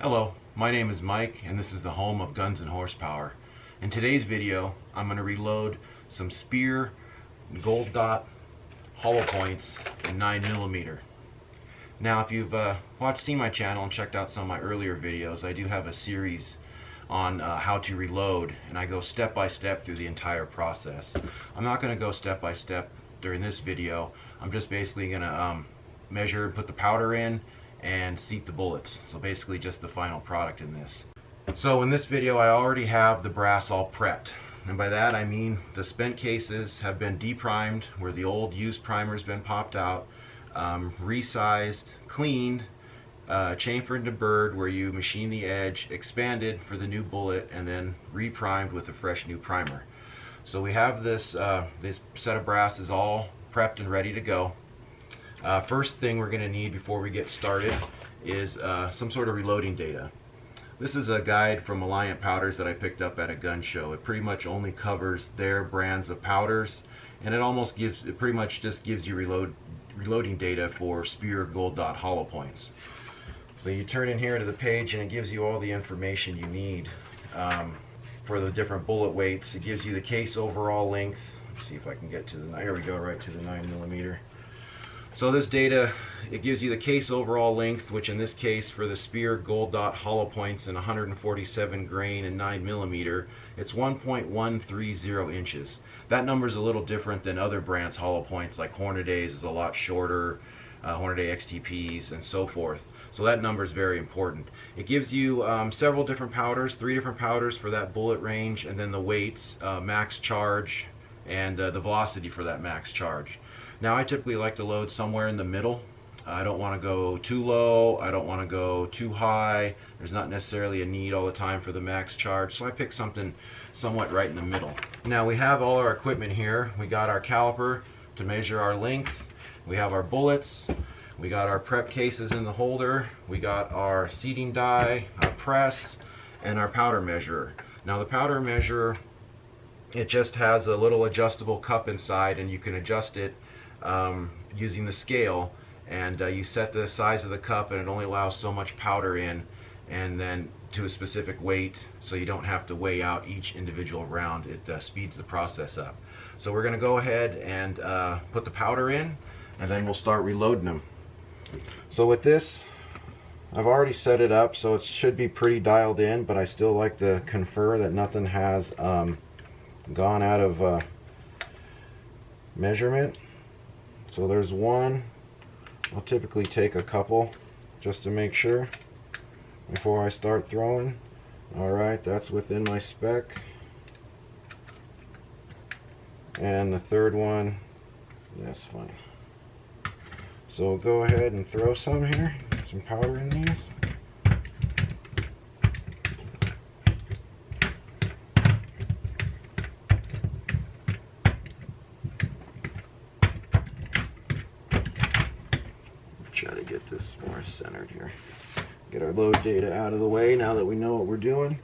Hello, my name is Mike and this is the home of Guns and Horsepower. In today's video, I'm going to reload some Speer gold dot hollow points in 9mm. Now if you've seen my channel and checked out some of my earlier videos, I do have a series on how to reload, and I go step by step through the entire process. I'm not going to go step by step during this video. I'm just basically going to measure and put the powder in and seat the bullets. So basically just the final product in this. So in this video I already have the brass all prepped, and by that I mean the spent cases have been deprimed where the old used primer has been popped out, resized, cleaned, chamfered into bird where you machine the edge, expanded for the new bullet, and then reprimed with a fresh new primer. So we have this set of brasses all prepped and ready to go. First thing we're going to need before we get started is some sort of reloading data. This is a guide from Alliant Powders that I picked up at a gun show. It pretty much only covers their brands of powders, and it pretty much just gives you reloading data for Speer gold dot hollow points. So you turn in here to the page and it gives you all the information you need for the different bullet weights. It gives you the case overall length. Let's see if I can get to the, here we go, right to the 9mm. So this data, it gives you the case overall length, which in this case for the Speer gold dot hollow points in 147 grain and 9mm, it's 1.130 inches. That number is a little different than other brands' hollow points, like Hornaday's is a lot shorter, Hornaday XTPs and so forth. So that number is very important. It gives you several different powders, 3 different powders for that bullet range, and then the weights, max charge, and the velocity for that max charge. Now I typically like to load somewhere in the middle. I don't want to go too low, I don't want to go too high. There's not necessarily a need all the time for the max charge, so I pick something somewhat right in the middle. Now we have all our equipment here. We got our caliper to measure our length, we have our bullets, we got our prep cases in the holder, we got our seating die, our press, and our powder measurer. Now the powder measurer, it just has a little adjustable cup inside, and you can adjust it using the scale, and you set the size of the cup and it only allows so much powder in, and then to a specific weight, so you don't have to weigh out each individual round. It speeds the process up. So we're going to go ahead and put the powder in, and then we'll start reloading them. So with this, I've already set it up so it should be pretty dialed in, but I still like to confer that nothing has gone out of measurement. So there's one. I'll typically take a couple just to make sure before I start throwing. Alright, that's within my spec. And the third one, that's fine. So we'll go ahead and throw some here, some powder in these. Try to get this more centered here. Get our load data out of the way now that we know what we're doing.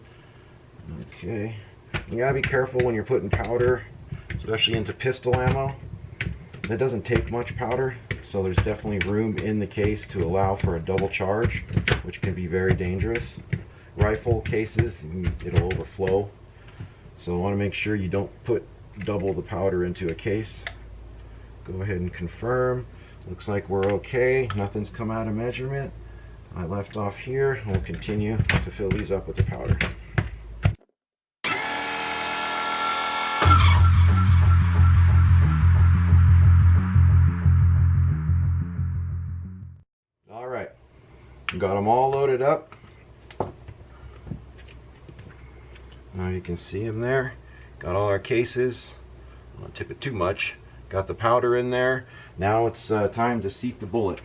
Okay. You gotta be careful when you're putting powder, especially into pistol ammo. That doesn't take much powder, so there's definitely room in the case to allow for a double charge, which can be very dangerous. Rifle cases, it'll overflow. So I want to make sure you don't put double the powder into a case. Go ahead and confirm. Looks like we're okay. Nothing's come out of measurement. I left off here. We'll continue to fill these up with the powder. All right, got them all loaded up. Now you can see them there. Got all our cases. I don't want to tip it too much. Got the powder in there. Now it's time to seat the bullet.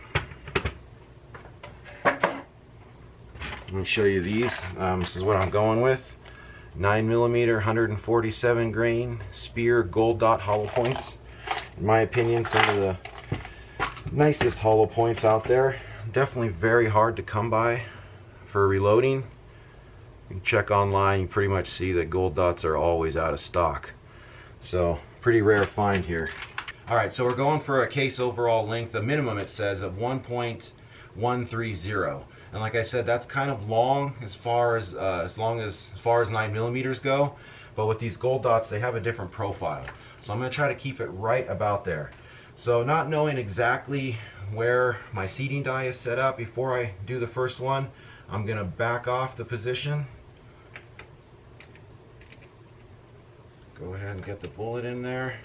Let me show you these. This is what I'm going with. 9mm, 147 grain Speer gold dot hollow points. In my opinion, some of the nicest hollow points out there. Definitely very hard to come by for reloading. You can check online, you pretty much see that gold dots are always out of stock. So pretty rare find here. Alright, so we're going for a case overall length, a minimum it says, of 1.130. And like I said, that's kind of long as far as 9mm go. But with these gold dots, they have a different profile. So I'm going to try to keep it right about there. So not knowing exactly where my seating die is set up before I do the first one, I'm going to back off the position. Go ahead and get the bullet in there.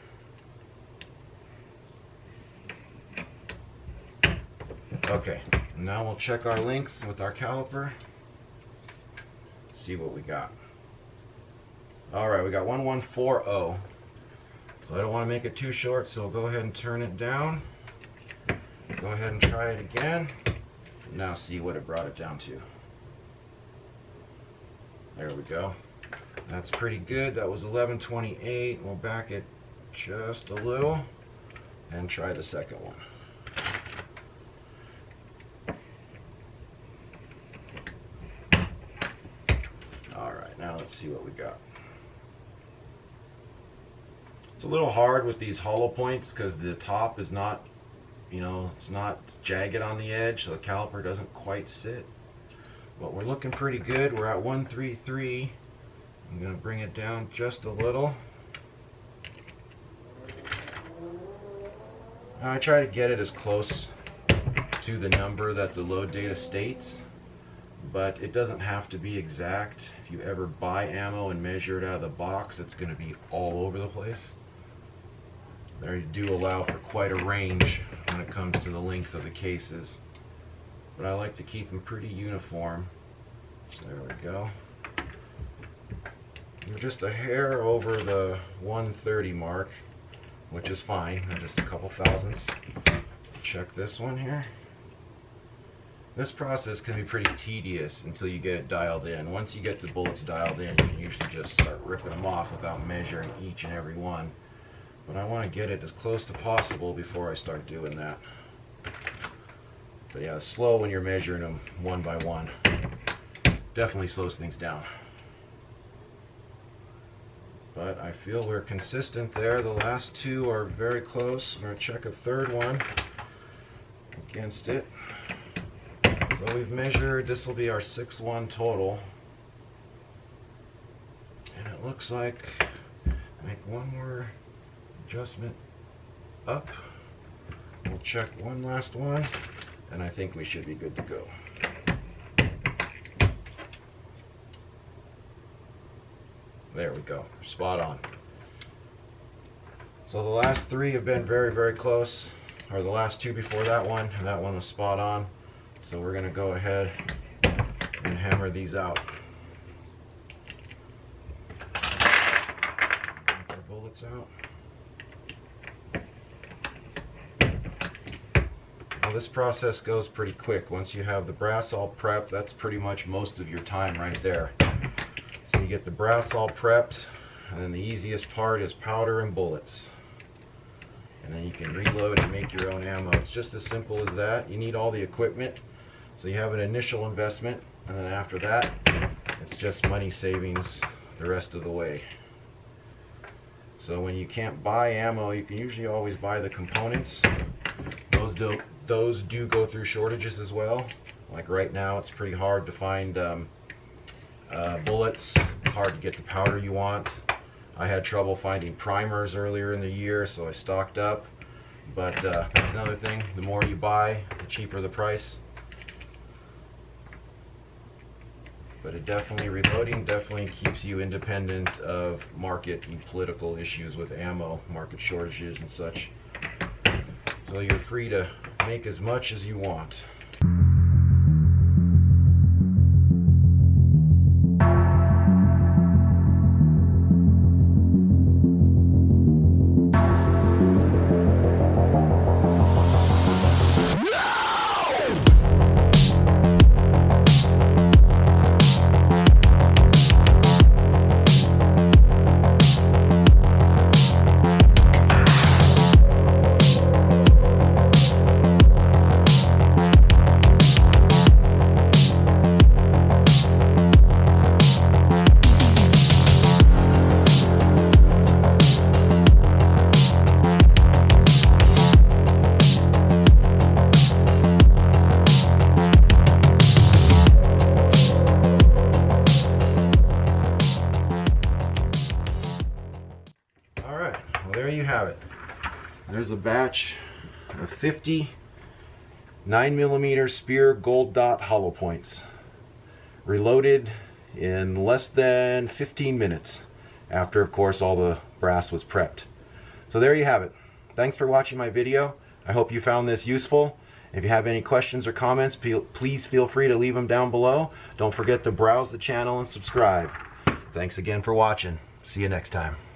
Okay, now we'll check our length with our caliper. See what we got. Alright, we got 1140. So I don't want to make it too short, so we'll go ahead and turn it down. Go ahead and try it again. Now see what it brought it down to. There we go. That's pretty good. That was 1128. We'll back it just a little and try the second one. Alright, now let's see what we got. It's a little hard with these hollow points because the top is not, it's not jagged on the edge, so the caliper doesn't quite sit. But we're looking pretty good. We're at 133. I'm going to bring it down just a little. Now I try to get it as close to the number that the load data states, but it doesn't have to be exact. If you ever buy ammo and measure it out of the box, it's going to be all over the place. They do allow for quite a range when it comes to the length of the cases, but I like to keep them pretty uniform. So there we go. We're just a hair over the 130 mark, which is fine. They're just a couple thousandths. Check this one here. This process can be pretty tedious until you get it dialed in. Once you get the bullets dialed in, you can usually just start ripping them off without measuring each and every one. But I want to get it as close to possible before I start doing that. But yeah, slow when you're measuring them one by one. Definitely slows things down. But I feel we're consistent there. The last two are very close. I'm going to check a third one against it. So we've measured, this will be our 6-1 total. And it looks like, make one more adjustment up. We'll check one last one, and I think we should be good to go. There we go, spot on. So the last three have been very, very close, or the last two before that one, and that one was spot on. So we're going to go ahead and hammer these out. Take our bullets out. Now this process goes pretty quick. Once you have the brass all prepped, that's pretty much most of your time right there. So you get the brass all prepped, and then the easiest part is powder and bullets. And then you can reload and make your own ammo. It's just as simple as that. You need all the equipment. So you have an initial investment, and then after that, it's just money savings the rest of the way. So when you can't buy ammo, you can usually always buy the components. Those do go through shortages as well. Like right now, it's pretty hard to find bullets. It's hard to get the powder you want. I had trouble finding primers earlier in the year, so I stocked up. But that's another thing. The more you buy, the cheaper the price. But it definitely, reloading definitely keeps you independent of market and political issues with ammo, market shortages and such. So you're free to make as much as you want. have it. There's a batch of 50 9mm Speer gold dot hollow points, reloaded in less than 15 minutes after, of course, all the brass was prepped. So there you have it. Thanks for watching my video. I hope you found this useful. If you have any questions or comments, please feel free to leave them down below. Don't forget to browse the channel and subscribe. Thanks again for watching. See you next time.